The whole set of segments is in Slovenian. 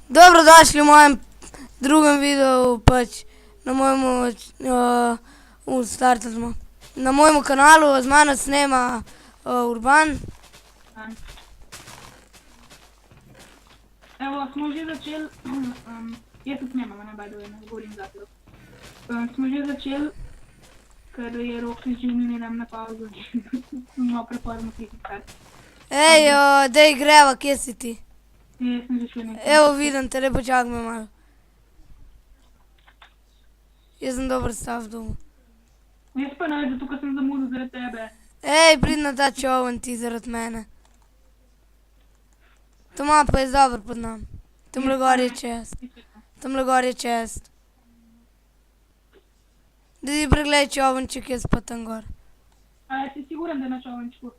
Dobrodošli v mojem drugem videu, pač na mojemu, startali smo. Na mojemu kanalu z mano snema Urban. Evo, smo že začeli, jaz tudi snemam, ne by the way, ne govorim zate. Smo že začeli, ker je Rok se življenje nam na pauzo, malo prepozno klikati. Ej, dej greva, kje si ti? Jaz sem že šel nekaj. Evo, vidim te, le počakaj me malo. Jaz sem dober stav v domu. Jaz pa ne, zato ker sem zamudil zaradi tebe. Ej, prid na ta čovn ti zaradi mene. Toma pa je dobro pod nam. Tamle gor je čest. Tamle gor je čest. Da ti pregledaj čovnček, jaz pa tam gor. A si siguran, da je na čovnčku?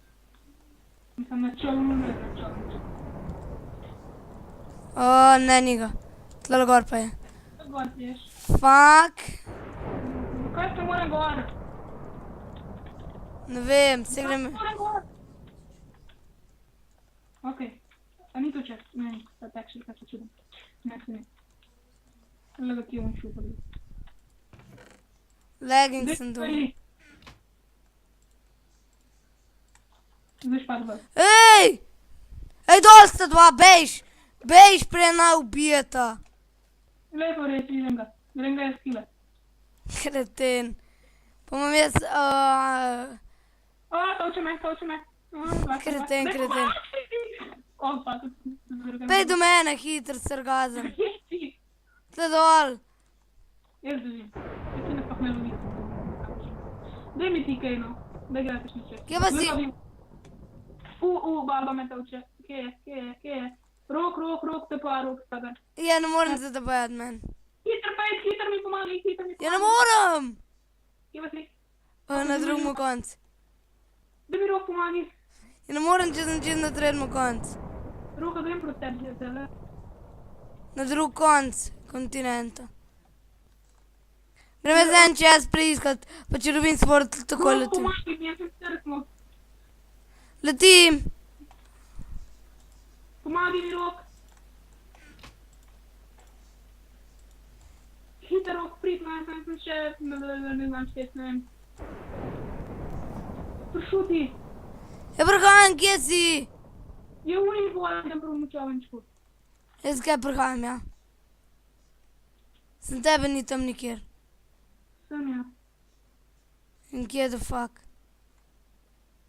Mislim, na čovnu, ne na čovnčku. Ne, ni ga. Tle gor pa je. Kaj gor piješ? Fuck. Kaj se moram gor? Ne vem, se grem. Moram gor. Okej. A ni to čest? Ne, ni. Ta tekšer, kaj se čudem. Ne, se ne. Lega ti on šupali. Legging sem dol. Zdaj špad vas. Ej! Ej, dol sta dva, bejš! Bejš, prej naj ubijeta. Lepo reči, grem ga jaz kile. Kreten. Pa imam jaz, Toče me. Kreten. O, pa, tudi zvrgam. Pej do mene, hiter sargazem. Kje si? Tle dol. Jaz držim. Jaz ti ne sploh ne lovi. Daj mi ti kaj, no. Daj gratiš niče. Kje pa si? Baba me toče. Kje je? Rok, te pa, Rok, tada. Ja, ne morem se da bojati men. Hiter mi pomagaj. Ja, ne morem! Kje pa si? Na drugem koncu. Da mi Rok pomagaj. Ja, ne morem, če sem čist na tretjem koncu. Roka, grem proti tebi, zdaj. Na drug konc kontinenta. Grem jaz en čas preiskat, pa če dobim sport, tako Rok, letim. pomagaj mi, jaz sem strknil. Letim! Pomagaj mi, Rok. Hiter, Rok, pridno, jaz sem še, ne znam štet, ne vem. Pršuti. Ja, prihajam, kje si? Je unik volan, da prvom čovnčku. Jaz kaj prihajam, ja. Sem tebe ni tam nikjer. Sem ja. In kje the fuck?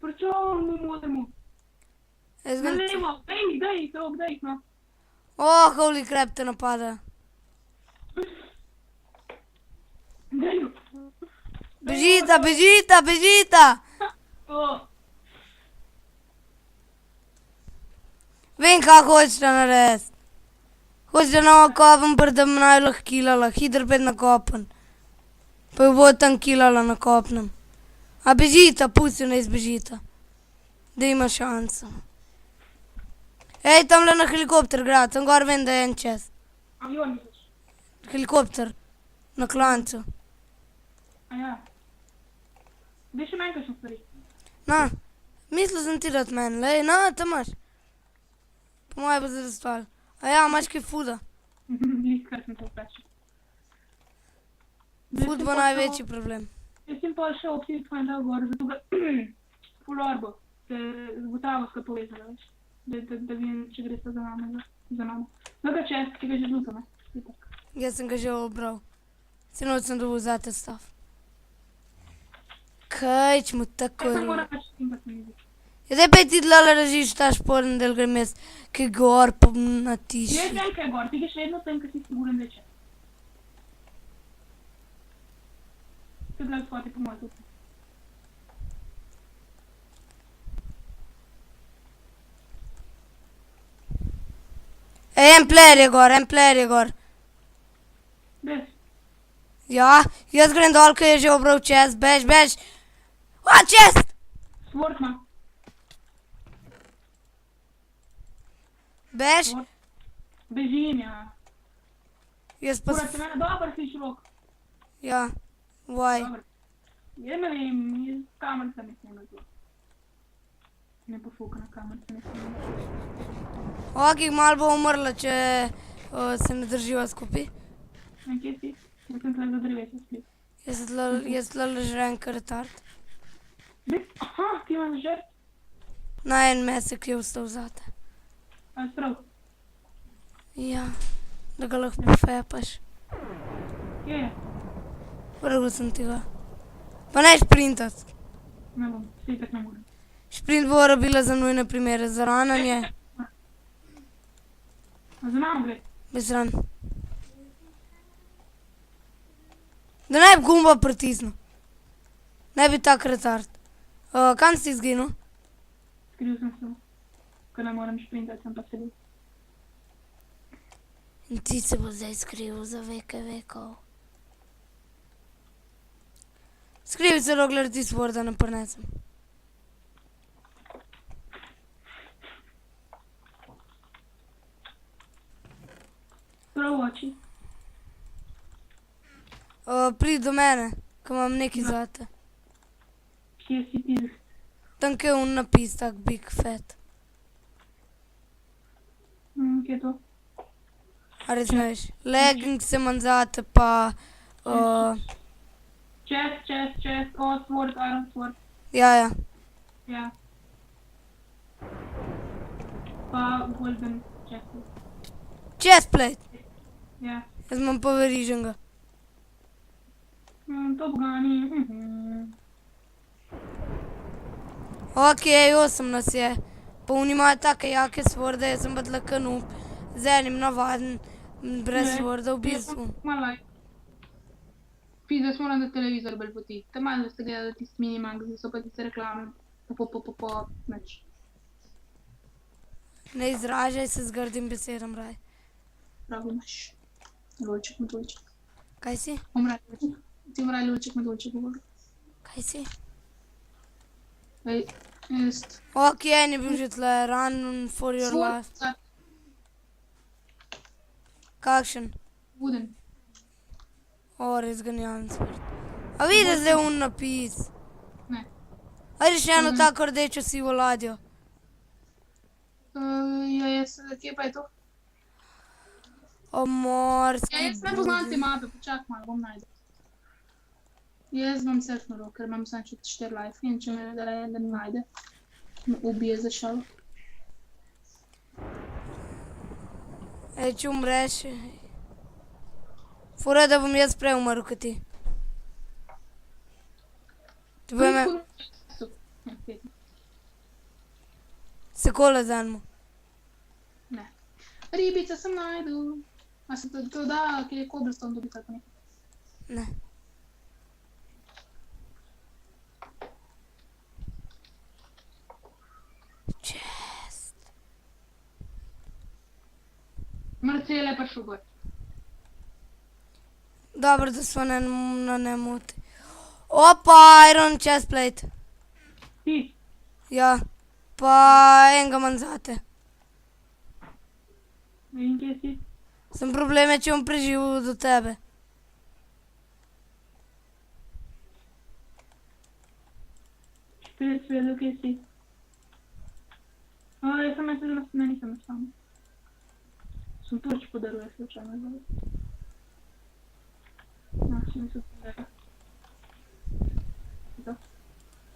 Pričovnmu modrmu. Jaz Na ga... levo, dej, Rok, dej, no. Holy crap, te napada. Dej. Bežita! Vem, kaj hočete narediti. Hočete na kopen, da me naj lahko kilala, hiter pet na kopen. Pa jo bo tam kilala na kopnem. A bežita, pusti ne izbežita. Da ima šanso. Ej, tamle na helikopter gra, tam gor vem, da je en čez. Avion misliš? Helikopter. Na klancu. A ja. Dej še manj kakšne stvari. Na, mislil sem ti dati meni, lej, na, tam imaš. Po moje bo zdaj stvar. A ja, imaš kaj fuda. Lih, kar sem te vprašal. Fud bo največji problem. Jaz sem pa šel obsiti tvoj dal gor, zato ga full orbo se zgotravoska povezala, veš. Da vidim, če gre sta za nami. No ga čest, ki ga že zluto, ne? Itak. Jaz sem ga že obral. Sinoč sem dobil zate stav. Kaj, če mu tako Kaj je. sem moram pač s tem pa se mi zdi. Ja, zdaj pa ti dlala režiš ta šporn del, grem jaz, kaj gor pa na Jaz tiši. vem, kaj je gor, ti greš vedno tam, ker si siguren veče. To je bila spoti po moj tudi. Ej, en player je gor. Bez. Ja, jaz grem dol, kaj je že obral čez, bež. A, čez! Sportma. Bež? Bežim, ja. Jaz pa... Porat se mene, dober si širok. Ja, why? Dober. Ja ne vem, iz kamerica ne snema to. Ne pofukana kamerica ne snema. Ok, malo bo umrla, če Se ne drživa skupaj. In kje si? Jaz sem tle za drevesa spil. Jaz tle ležem kar retard. Aha, ti imaš žert? Na en mesec je ostal zate. A sprav? Ja, da ga lahko pofepaš. Kje je? Vrgel sem ti ga. Pa ne šprintat. Ne bom, se itak ne morem. Šprint bo rabila za nujne primere, za rananje. A za mano gre? Bez ran. Da ne bi gumba pritisnil. Ne bi tak retard. Kam si izginil? Skril sem se, ker ne morem šprintati, sem pa sedel. In ti se bo zdaj skrival za veke vekov. Skrivi se, dokler ti Sworda ne prinesem. Prav v oči. Pridi do mene, ko imam nekaj zate. Kje si ti? Tam kje je un napis, tak big fat. Kje je to? A res ne veš? Leggings imam zate, pa... Chest, sword, iron sword. Ja. Ja. Pa golden chest. Chestplate. Ja. Jaz imam pa veriženega. Top Guni. Ok, 8 nas je. Pa oni imajo take jake Sworde, jaz sem pa tle noob. Z enim navaden, brez Sworda v bistvu. Malo Zdaj moram da televizor bolj poti. Tam malo ste gledali tisti Minimax, so pa tiste reklame. Nič. Ne izražaj se z grdim besedam, raj. Prav imaš. Lulček, medulček. Kaj si? Ti mraj lulček, medulček govor. Kaj si? Ej, jest. Ok, en je bil že tle, run for your life. Kakšen? Wooden. O, res genijalen Sword. A vidiš zdaj un napis? Ne. A vidiš eno tako rdečo sivo ladjo? Kje pa je to? O, morski Ja, jaz ne poznam te mape, počak malo, bom najdel. Jaz bom surfnul, ker imam samo 4 life in če me da ne najde, me ubije za šalo. Ej, če umreš... Fura, da bom jaz prej umrl, kot ti. Ti bo ime... Se kola z enemu. Ne. Ribica sem najdel. A se to da, kjer je cobblestone dobiti tako nekaj? Ne. Chest. Marcel je prišel gor. Dobro, da smo na nemoti. Opa, iron chestplate. Ti? Ja. Pa enega manj zate. In kje si? Sem probleme, če bom preživel do tebe. Špilec vedel, kje si. Jaz sem mislil, ne, nisem sam. Sem torč podaril, jaz slučajno zdaj. No, še nisem podaril. Da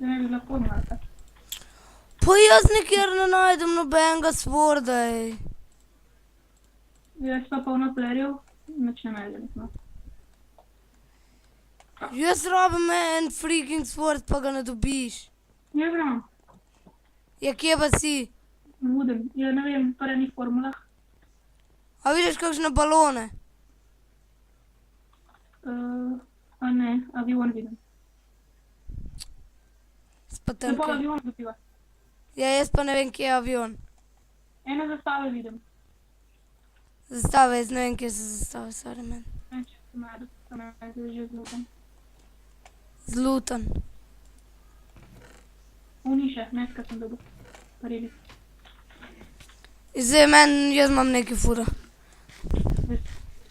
ne bi bila podmarka. Pa jaz nikjer ne najdem nobenega Sworda, ej. Jaz pa polno playerjev, nič ne najdem, no. Jaz rabim en freaking Sword, pa ga ne dobiš. Jaz imam. Ja, kje pa si? Wooden. Ja, ne vem, v prvih formulah. A vidiš kakšne balone? A ne, avion vidim. Lepo Spatrke. avion dobiva. Ja, jaz pa ne vem, kje je avion. Ene zastave vidim. Zastave, jaz ne vem, kje so zastave, sorry man. Ne, če se najdu, sem najdu že zlutem. Zlutan. Uniše, neska sem dobil. Pa ribic. Zdaj jaz imam nekaj fura.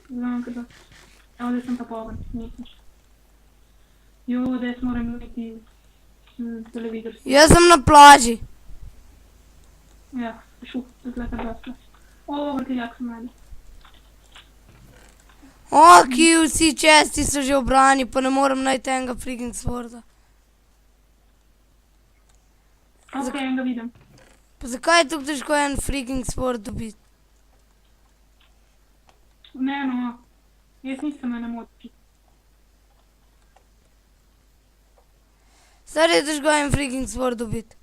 Znam, kada. Evo, da sem pa poven, nisem še. Jo, da jaz moram imeti televizor. Jaz sem na plaži. Ja, šup, tukaj kar dosta. O, vrtiljak sem najdu. Ok, vsi česti so že obrani, pa ne morem najti enega freaking sworda. Ok, enega vidim. Pa zakaj je tako težko en freaking sword dobiti? Ne, no. Jaz nisem na moti. Star je težko en freaking sword dobiti.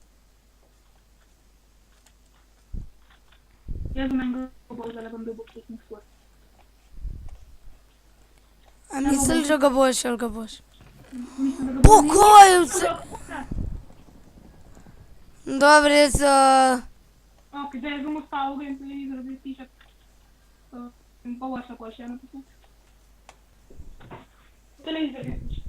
Jaz bom enega obovzala, bom dobil freaking sword. A misliš, da ga boš ali ga boš? Mislim, da ga bom... Pokoj vse! Dobro, jaz... Ok, zdaj jaz bom ostal v gameplayu, zaradi pišek. In pa vaša pa še eno pismo. Televizor je pišek.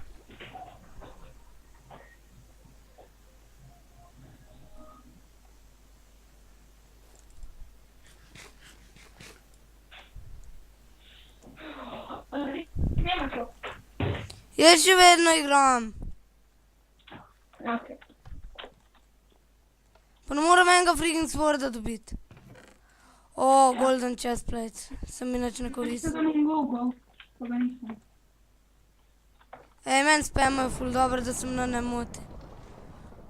Nema to. Jaz še vedno igram. Ok. Pa ne morem enega freaking sworda dobiti. O, golden chestplate. Sem mi nič ne koristil. Mislim, da bom Google, pa ga nisem. Ej, meni spamajo ful dobro, da sem na nemoti.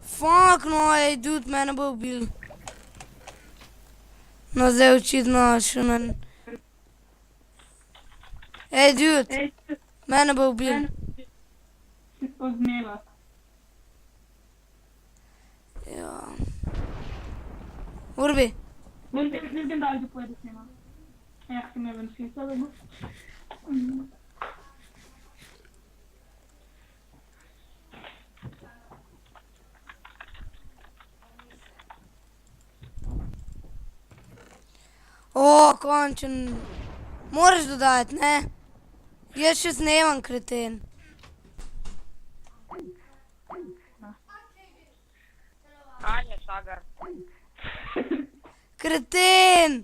Fuck no, ej, dude, mene bo ubil. No, zdaj očitno še na... Ej, dude, Ej, mene bo ubil. si spoznela. Ja. Urbi, Ne vem, da li pojede s njima. Ja, si me ven smisla, da bo. o, končen. Moraš dodati, ne? Jaz še snemam, kreten. Anja, Sagar. Kreten!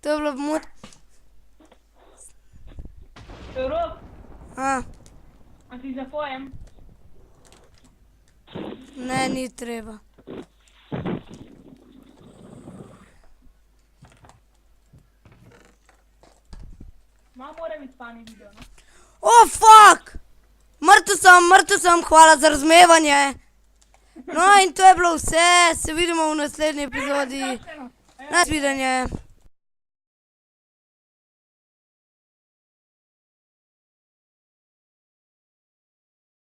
To je bilo mut... Rok, A, a ti zapojem? ne, ni treba. Ma mora biti fani video, no? O, fuck! Mrtev sem, hvala za razumevanje. No in to je bilo vse, se vidimo v naslednji epizodi. Eno. Nasvidenje.